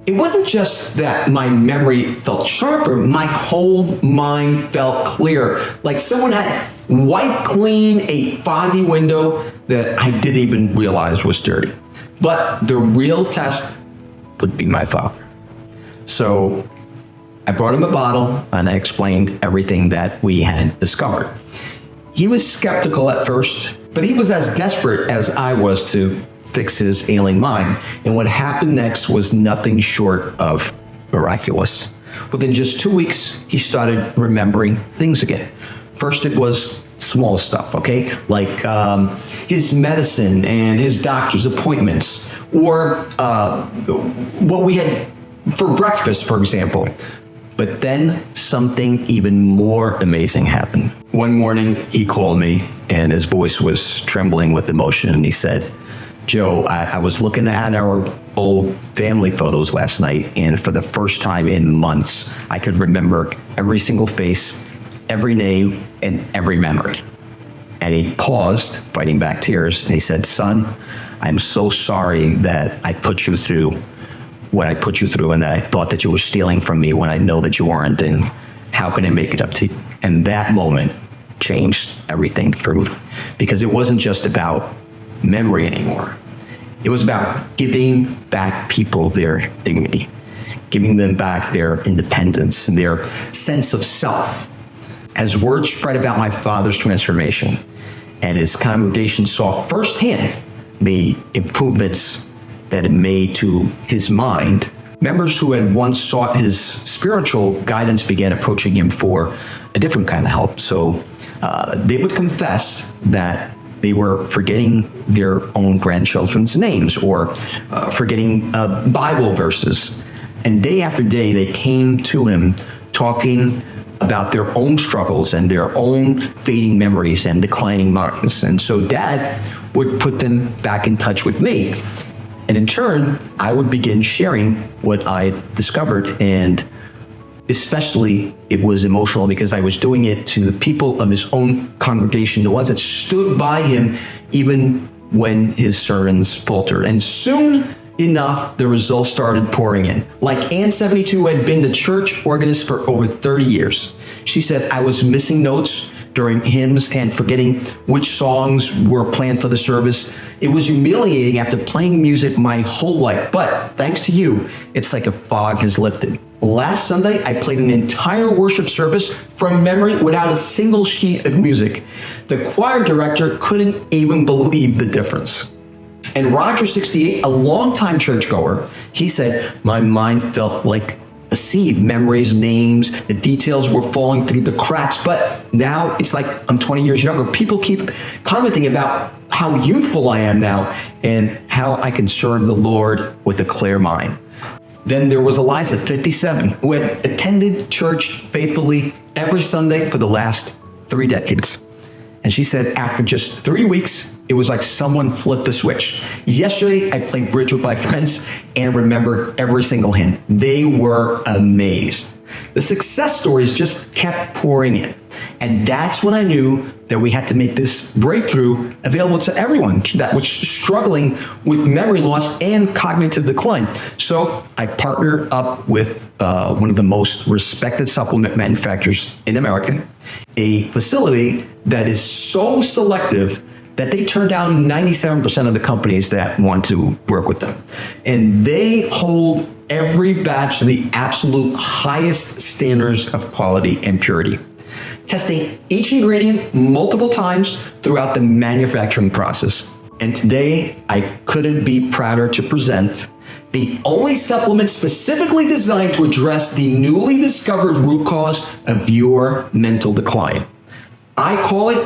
It wasn't just that my memory felt sharper, my whole mind felt clearer, like someone had wiped clean a foggy window that I didn't even realize was dirty. But the real test would be my father. So I brought him a bottle and I explained everything that we had discovered. He was skeptical at first, but he was as desperate as I was to fix his ailing mind. And what happened next was nothing short of miraculous. Within just 2 weeks, he started remembering things again. First, it was small stuff, okay? Like his medicine and his doctor's appointments, or what we had for breakfast, for example. But then something even more amazing happened. One morning, he called me, and his voice was trembling with emotion, and he said, "Joe, I was looking at our old family photos last night, and for the first time in months, I could remember every single face, every name, and every memory." And he paused, fighting back tears, and he said, "Son, I'm so sorry that I put you through what I put you through, and that I thought that you were stealing from me when I know that you weren't, and how can I make it up to you?" And that moment changed everything for me, because it wasn't just about memory anymore. It was about giving back people their dignity, giving them back their independence and their sense of self. As word spread about my father's transformation, and his congregation saw firsthand the improvements that it made to his mind, members who had once sought his spiritual guidance began approaching him for a different kind of help. So they would confess that they were forgetting their own grandchildren's names, or forgetting Bible verses. And day after day, they came to him talking about their own struggles and their own fading memories and declining minds. And so Dad would put them back in touch with me. And in turn, I would begin sharing what I discovered. And especially, it was emotional because I was doing it to the people of his own congregation, the ones that stood by him even when his sermons faltered. And soon enough, the results started pouring in. Like Ann 72 had been the church organist for over 30 years. She said, "I was missing notes during hymns and forgetting which songs were planned for the service. It was humiliating after playing music my whole life, but thanks to you, it's like a fog has lifted. Last Sunday, I played an entire worship service from memory without a single sheet of music. The choir director couldn't even believe the difference." And Roger, 68, a longtime churchgoer, he said, "My mind felt like a sieve. Memories, names, the details were falling through the cracks, but now it's like I'm 20 years younger. People keep commenting about how youthful I am now and how I can serve the Lord with a clear mind." Then there was Eliza, 57, who had attended church faithfully every Sunday for the last 3 decades. And she said, after just 3 weeks, it was like someone flipped the switch. "Yesterday, I played bridge with my friends and remembered every single hymn." They were amazed. The success stories just kept pouring in. And that's when I knew that we had to make this breakthrough available to everyone that was struggling with memory loss and cognitive decline. So I partnered up with one of the most respected supplement manufacturers in America, a facility that is so selective that they turn down 97% of the companies that want to work with them. And they hold every batch to the absolute highest standards of quality and purity, testing each ingredient multiple times throughout the manufacturing process. And today, I couldn't be prouder to present the only supplement specifically designed to address the newly discovered root cause of your mental decline. I call it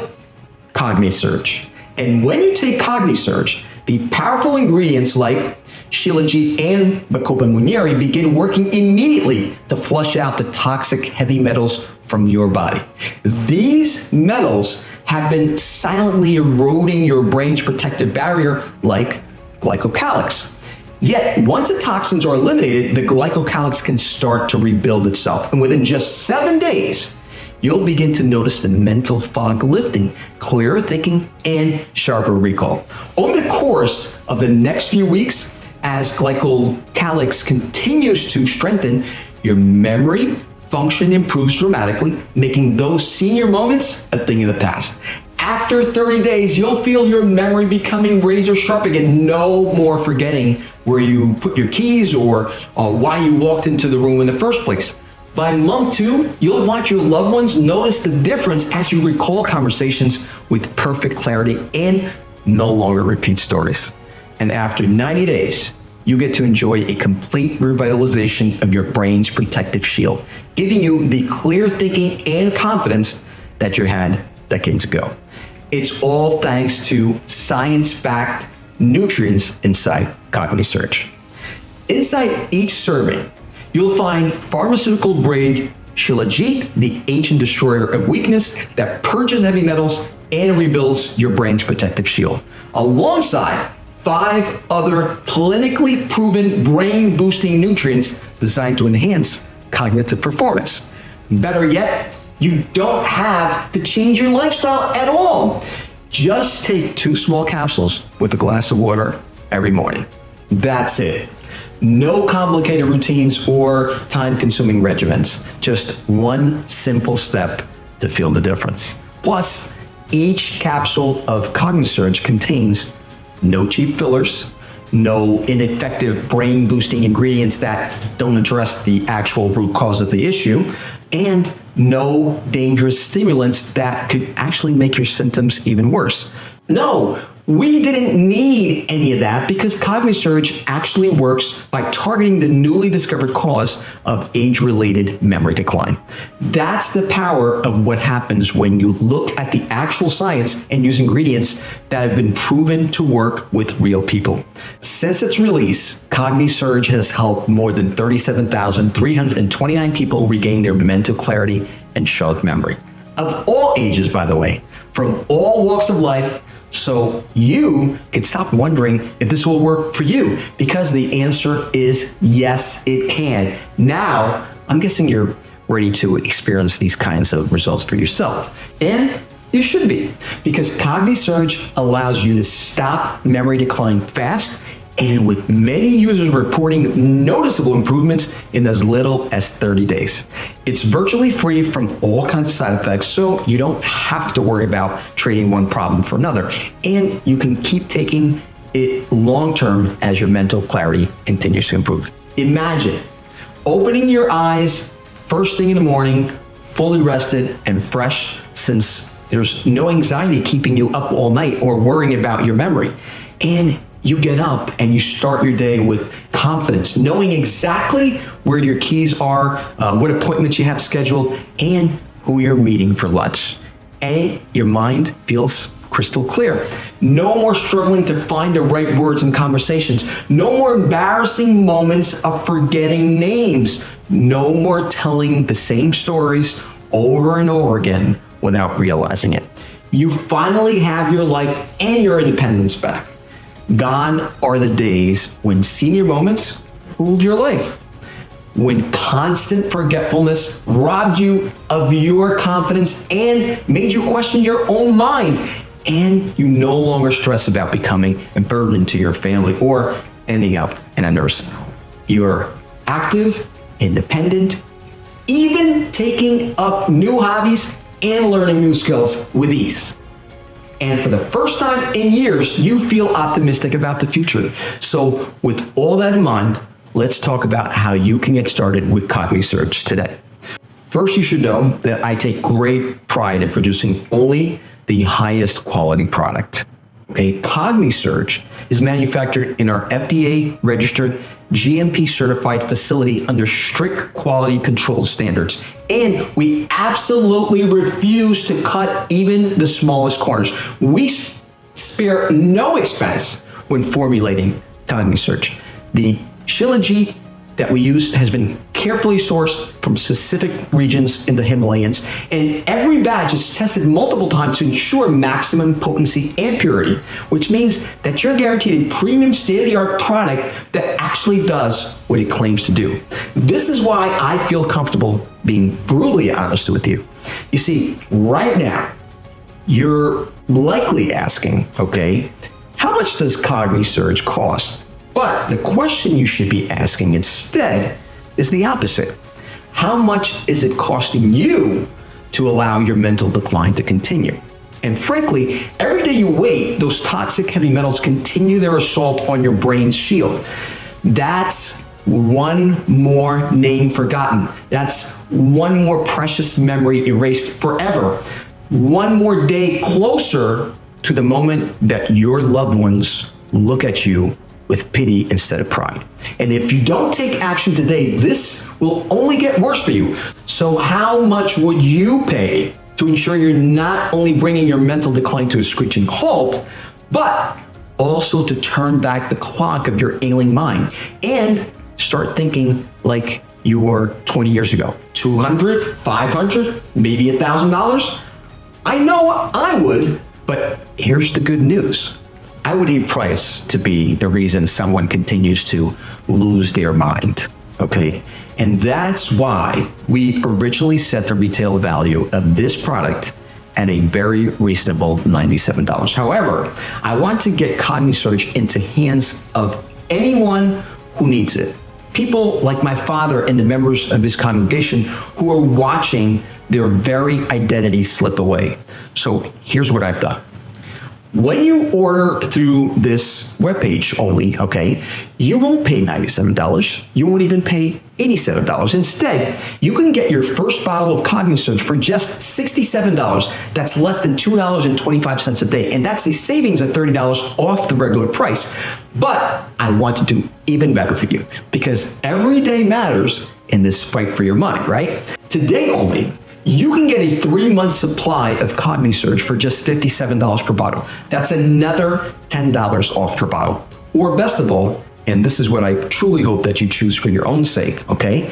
CogniSurge. And when you take CogniSurge, the powerful ingredients like Shilajit and Bacopa Munieri begin working immediately to flush out the toxic heavy metals from your body. These metals have been silently eroding your brain's protective barrier like glycocalyx. Yet, once the toxins are eliminated, the glycocalyx can start to rebuild itself. And within just 7 days, you'll begin to notice the mental fog lifting, clearer thinking, and sharper recall. Over the course of the next few weeks, as glycocalyx continues to strengthen, your memory function improves dramatically, making those senior moments a thing of the past. After 30 days, you'll feel your memory becoming razor sharp again. No more forgetting where you put your keys or why you walked into the room in the first place. By month 2, you'll watch your loved ones notice the difference as you recall conversations with perfect clarity and no longer repeat stories. And after 90 days, you get to enjoy a complete revitalization of your brain's protective shield, giving you the clear thinking and confidence that you had decades ago. It's all thanks to science-backed nutrients inside CogniSurge. Inside each serving, you'll find pharmaceutical-grade Shilajit, the ancient destroyer of weakness that purges heavy metals and rebuilds your brain's protective shield, alongside 5 other clinically proven brain-boosting nutrients designed to enhance cognitive performance. Better yet, you don't have to change your lifestyle at all. Just take 2 small capsules with a glass of water every morning. That's it. No complicated routines or time-consuming regimens. Just one simple step to feel the difference. Plus, each capsule of CogniSurge contains no cheap fillers, no ineffective brain-boosting ingredients that don't address the actual root cause of the issue, and no dangerous stimulants that could actually make your symptoms even worse. No, we didn't need any of that because CogniSurge actually works by targeting the newly discovered cause of age-related memory decline. That's the power of what happens when you look at the actual science and use ingredients that have been proven to work with real people. Since its release, CogniSurge has helped more than 37,329 people regain their mental clarity and sharp memory. Of all ages, by the way, from all walks of life, so you can stop wondering if this will work for you, because the answer is yes, it can. Now, I'm guessing you're ready to experience these kinds of results for yourself. And you should be, because CogniSurge allows you to stop memory decline fast, and with many users reporting noticeable improvements in as little as 30 days. It's virtually free from all kinds of side effects, so you don't have to worry about trading one problem for another. And you can keep taking it long-term as your mental clarity continues to improve. Imagine opening your eyes first thing in the morning, fully rested and fresh, since there's no anxiety keeping you up all night or worrying about your memory. And you get up and you start your day with confidence, knowing exactly where your keys are, what appointments you have scheduled, and who you're meeting for lunch. And your mind feels crystal clear. No more struggling to find the right words in conversations. No more embarrassing moments of forgetting names. No more telling the same stories over and over again without realizing it. You finally have your life and your independence back. Gone are the days when senior moments ruled your life, when constant forgetfulness robbed you of your confidence and made you question your own mind, and you no longer stress about becoming a burden to your family or ending up in a nursing home. You're active, independent, even taking up new hobbies and learning new skills with ease. And for the first time in years, you feel optimistic about the future. So with all that in mind, let's talk about how you can get started with CogniSurge today. First, you should know that I take great pride in producing only the highest quality product. Okay, CogniSurge is manufactured in our FDA-registered, GMP-certified facility under strict quality control standards. And we absolutely refuse to cut even the smallest corners. We spare no expense when formulating CogniSurge. The Shilajit that we use has been carefully sourced from specific regions in the Himalayas, and every batch is tested multiple times to ensure maximum potency and purity, which means that you're guaranteed a premium state-of-the-art product that actually does what it claims to do. This is why I feel comfortable being brutally honest with you. You see, right now, you're likely asking, okay, how much does CogniSurge cost? But the question you should be asking instead is the opposite. How much is it costing you to allow your mental decline to continue? And frankly, every day you wait, those toxic heavy metals continue their assault on your brain's shield. That's one more name forgotten. That's one more precious memory erased forever. One more day closer to the moment that your loved ones look at you with pity instead of pride. And if you don't take action today, this will only get worse for you. So how much would you pay to ensure you're not only bringing your mental decline to a screeching halt, but also to turn back the clock of your ailing mind and start thinking like you were 20 years ago? $200, $500, maybe $1,000? I know I would, but here's the good news. I would need price to be the reason someone continues to lose their mind, okay? And that's why we originally set the retail value of this product at a very reasonable $97. However, I want to get CogniSurge into hands of anyone who needs it. People like my father and the members of his congregation who are watching their very identity slip away. So here's what I've done. When you order through this webpage only, okay, you won't pay $97. You won't even pay $87. Instead, you can get your first bottle of CogniSurge for just $67. That's less than $2.25 a day. And that's a savings of $30 off the regular price. But I want to do even better for you because every day matters in this fight for your mind, right? Today only, you can get a 3-month supply of CogniSurge for just $57 per bottle. That's another $10 off per bottle. Or best of all, and this is what I truly hope that you choose for your own sake, okay?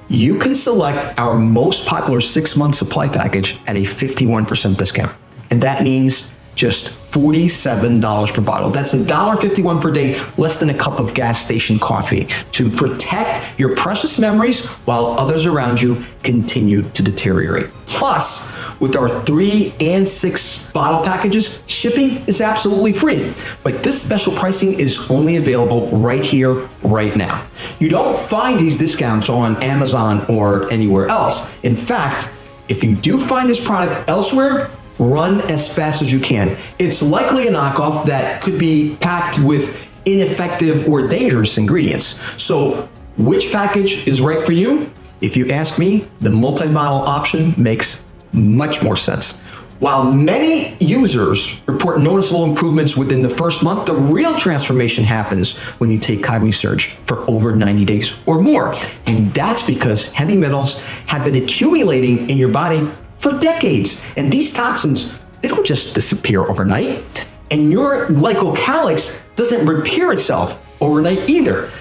You can select our most popular 6-month supply package at a 51% discount. And that means just $47 per bottle. That's $1.51 per day, less than a cup of gas station coffee, to protect your precious memories while others around you continue to deteriorate. Plus, with our 3 and 6 bottle packages, shipping is absolutely free. But this special pricing is only available right here, right now. You don't find these discounts on Amazon or anywhere else. In fact, if you do find this product elsewhere, run as fast as you can. It's likely a knockoff that could be packed with ineffective or dangerous ingredients. So which package is right for you? If you ask me, the multi-bottle option makes much more sense. While many users report noticeable improvements within the first month, the real transformation happens when you take CogniSurge for over 90 days or more. And that's because heavy metals have been accumulating in your body for decades. And these toxins, they don't just disappear overnight. And your glycocalyx doesn't repair itself overnight either.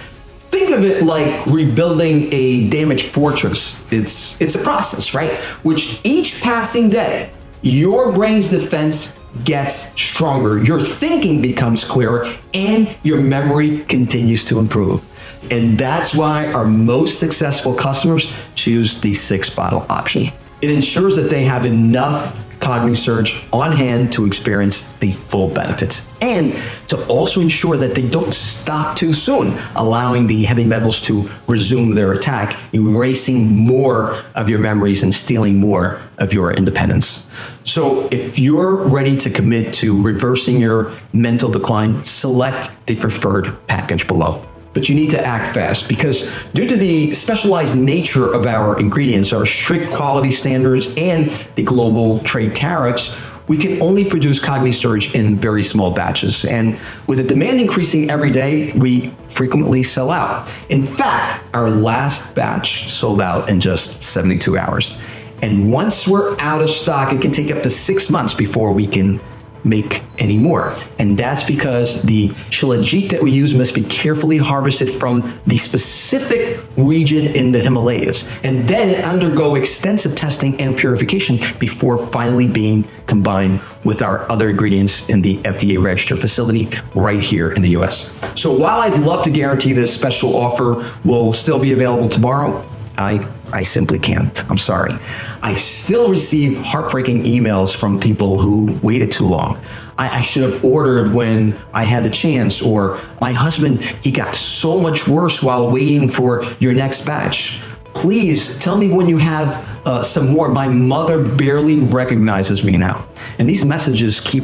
Think of it like rebuilding a damaged fortress. It's a process, right? Which each passing day, your brain's defense gets stronger, your thinking becomes clearer, and your memory continues to improve. And that's why our most successful customers choose the 6-bottle option. It ensures that they have enough CogniSurge on hand to experience the full benefits, and to also ensure that they don't stop too soon, allowing the heavy metals to resume their attack, erasing more of your memories and stealing more of your independence. So if you're ready to commit to reversing your mental decline, select the preferred package below. But you need to act fast because due to the specialized nature of our ingredients, our strict quality standards, and the global trade tariffs, we can only produce CogniSurge in very small batches. And with the demand increasing every day, we frequently sell out. In fact, our last batch sold out in just 72 hours. And once we're out of stock, it can take up to 6 months before we can make any more. And that's because the shilajit that we use must be carefully harvested from the specific region in the Himalayas and then undergo extensive testing and purification before finally being combined with our other ingredients in the FDA registered facility right here in the US. So while I'd love to guarantee this special offer will still be available tomorrow, I simply can't. I'm sorry. I still receive heartbreaking emails from people who waited too long. I should have ordered when I had the chance, or my husband, he got so much worse while waiting for your next batch. Please tell me when you have some more. My mother barely recognizes me now. And these messages keep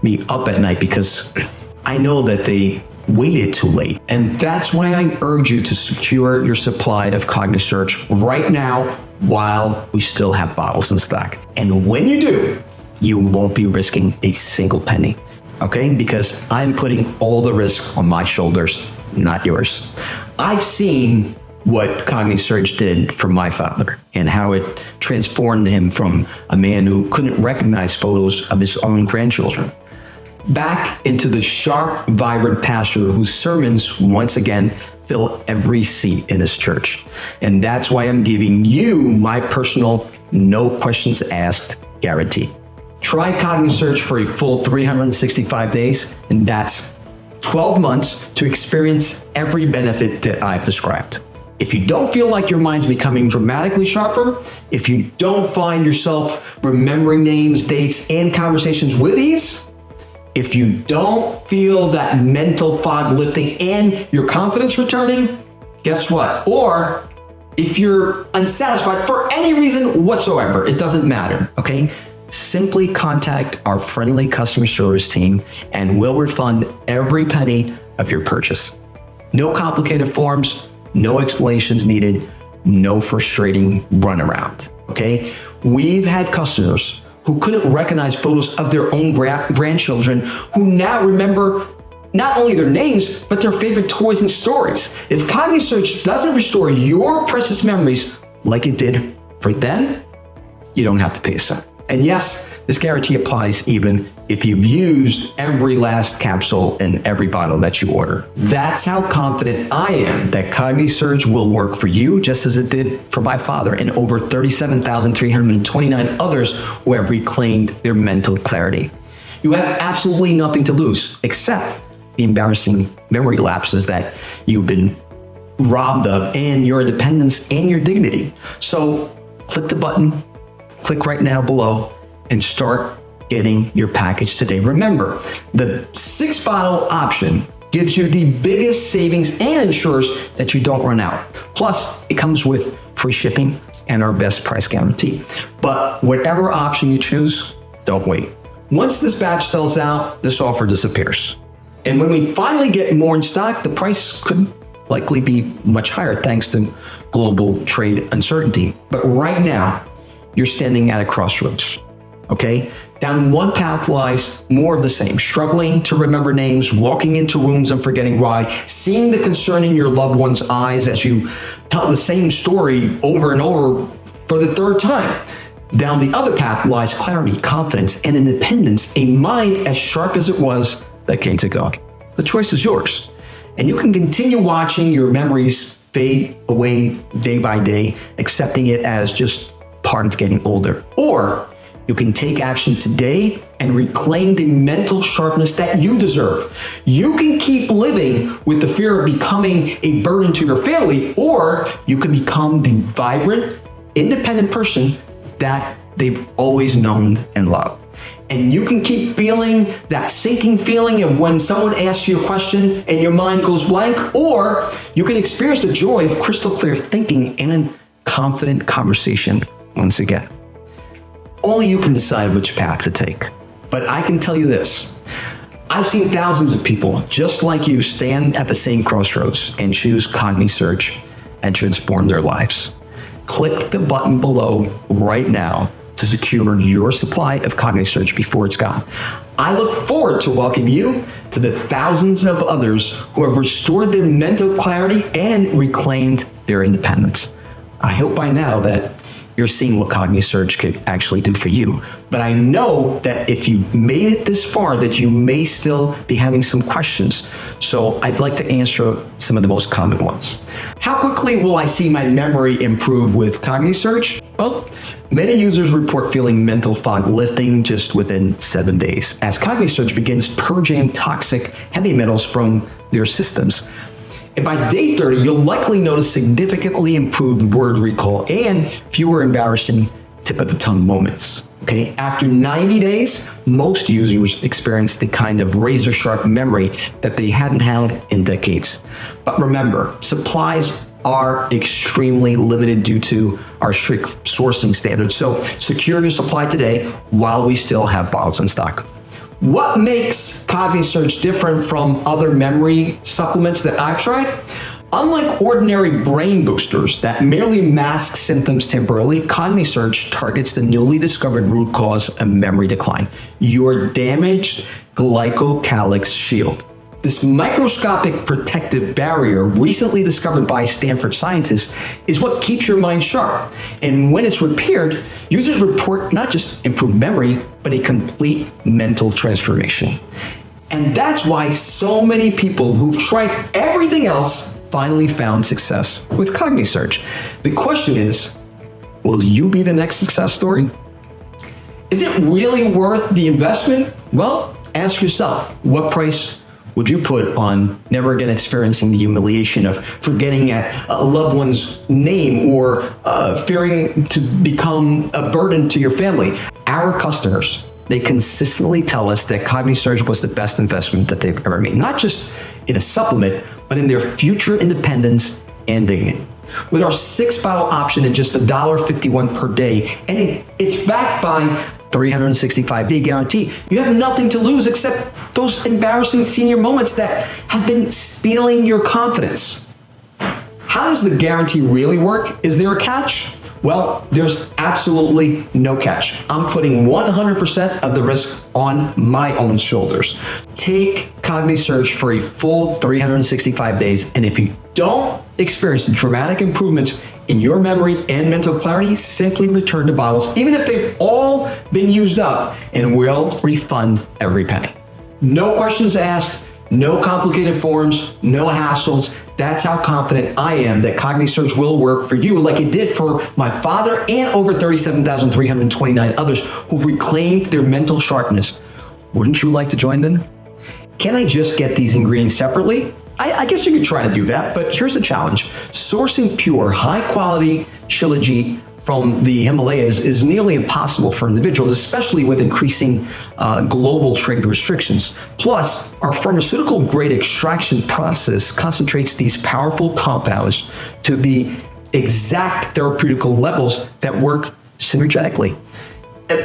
me up at night because I know that they waited too late. And that's why I urge you to secure your supply of CogniSurge right now while we still have bottles in stock. And when you do, you won't be risking a single penny. okay? Because I'm putting all the risk on my shoulders, not yours. I've seen what CogniSearch did for my father and how it transformed him from a man who couldn't recognize photos of his own grandchildren back into the sharp, vibrant pastor whose sermons once again fill every seat in his church. And that's why I'm giving you my personal no questions asked guarantee. Try CogniSearch for a full 365 days, and that's 12 months to experience every benefit that I've described. If you don't feel like your mind's becoming dramatically sharper, if you don't find yourself remembering names, dates, and conversations with ease, if you don't feel that mental fog lifting and your confidence returning, guess what? Or if you're unsatisfied for any reason whatsoever, it doesn't matter, okay? Simply contact our friendly customer service team and we'll refund every penny of your purchase. No complicated forms, no explanations needed, no frustrating runaround, okay? We've had customers who couldn't recognize photos of their own grandchildren who now remember not only their names, but their favorite toys and stories. If CogniSearch doesn't restore your precious memories like it did for them, you don't have to pay a cent. And yes, this guarantee applies even if you've used every last capsule in every bottle that you order. That's how confident I am that CogniSearch will work for you just as it did for my father and over 37,329 others who have reclaimed their mental clarity. You have absolutely nothing to lose except the embarrassing memory lapses that you've been robbed of and your independence and your dignity. So click the button, click right now below, and start getting your package today. Remember, the 6-bottle option gives you the biggest savings and ensures that you don't run out. Plus, it comes with free shipping and our best price guarantee. But whatever option you choose, don't wait. Once this batch sells out, this offer disappears. And when we finally get more in stock, the price could likely be much higher thanks to global trade uncertainty. But right now, you're standing at a crossroads, okay? Down one path lies more of the same, struggling to remember names, walking into rooms and forgetting why, seeing the concern in your loved one's eyes as you tell the same story over and over for the third time. Down the other path lies clarity, confidence, and independence, a mind as sharp as it was decades ago. The choice is yours. And you can continue watching your memories fade away day by day, accepting it as just part of getting older. Or you can take action today and reclaim the mental sharpness that you deserve. You can keep living with the fear of becoming a burden to your family, or you can become the vibrant, independent person that they've always known and loved. And you can keep feeling that sinking feeling of when someone asks you a question and your mind goes blank, or you can experience the joy of crystal clear thinking and confident conversation once again. Only you can decide which path to take. But I can tell you this. I've seen thousands of people just like you stand at the same crossroads and choose CogniSearch and transform their lives. Click the button below right now to secure your supply of CogniSearch before it's gone. I look forward to welcoming you to the thousands of others who have restored their mental clarity and reclaimed their independence. I hope by now that you're seeing what CogniSearch could actually do for you. But I know that if you've made it this far, that you may still be having some questions. So I'd like to answer some of the most common ones. How quickly will I see my memory improve with CogniSearch? Well, many users report feeling mental fog lifting just within 7 days, as CogniSearch begins purging toxic heavy metals from their systems. And by day 30, you'll likely notice significantly improved word recall and fewer embarrassing tip-of-the-tongue moments. Okay, after 90 days, most users experience the kind of razor-sharp memory that they hadn't had in decades. But remember, supplies are extremely limited due to our strict sourcing standards. So secure your supply today while we still have bottles in stock. What makes CogniSearch different from other memory supplements that I've tried? Unlike ordinary brain boosters that merely mask symptoms temporarily, CogniSearch targets the newly discovered root cause of memory decline, your damaged glycocalyx shield. This microscopic protective barrier, recently discovered by Stanford scientists, is what keeps your mind sharp. And when it's repaired, users report not just improved memory, but a complete mental transformation. And that's why so many people who've tried everything else finally found success with CogniSearch. The question is, will you be the next success story? Is it really worth the investment? Well, ask yourself, what price would you put on never again experiencing the humiliation of forgetting a loved one's name or fearing to become a burden to your family? Our customers, they consistently tell us that CogniSearch was the best investment that they've ever made, not just in a supplement, but in their future independence and dignity. With our 6-bottle option at just $1.51 per day, and it's backed by 365-day guarantee, you have nothing to lose except those embarrassing senior moments that have been stealing your confidence. How does the guarantee really work? Is there a catch? Well, there's absolutely no catch. I'm putting 100% of the risk on my own shoulders. Take CogniSearch for a full 365 days, and if you don't experience dramatic improvements in your memory and mental clarity, simply return the bottles, even if they've all been used up, and we'll refund every penny. No questions asked, no complicated forms, no hassles. That's how confident I am that CogniSearch will work for you like it did for my father and over 37,329 others who've reclaimed their mental sharpness. Wouldn't you like to join them? Can I just get these ingredients separately? I guess you could try to do that, but here's the challenge. Sourcing pure, high-quality Shilajit from the Himalayas is nearly impossible for individuals, especially with increasing global trade restrictions. Plus, our pharmaceutical-grade extraction process concentrates these powerful compounds to the exact therapeutical levels that work synergetically.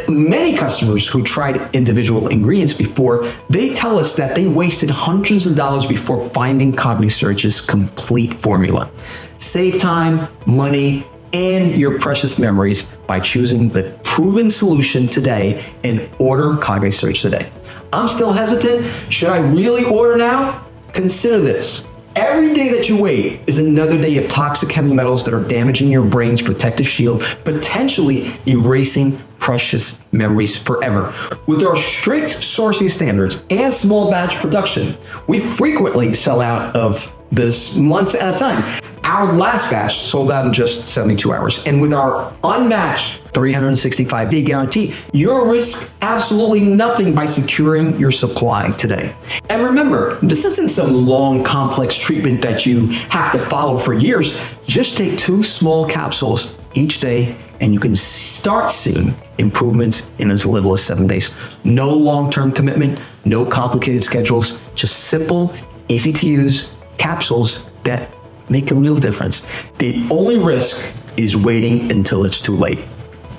Many customers who tried individual ingredients before, they tell us that they wasted hundreds of dollars before finding CogniSearch's complete formula. Save time, money, and your precious memories by choosing the proven solution today and order CogniSearch today. I'm still hesitant. Should I really order now? Consider this. Every day that you wait is another day of toxic heavy metals that are damaging your brain's protective shield, potentially erasing precious memories forever. With our strict sourcing standards and small batch production, we frequently sell out of this months at a time. Our last batch sold out in just 72 hours. And with our unmatched 365-day guarantee, you'll risk absolutely nothing by securing your supply today. And remember, this isn't some long, complex treatment that you have to follow for years. Just take 2 small capsules each day, and you can start seeing improvements in as little as 7 days. No long-term commitment, no complicated schedules, just simple, easy-to-use capsules that make a real difference. The only risk is waiting until it's too late.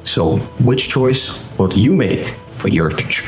So which choice will you make for your future?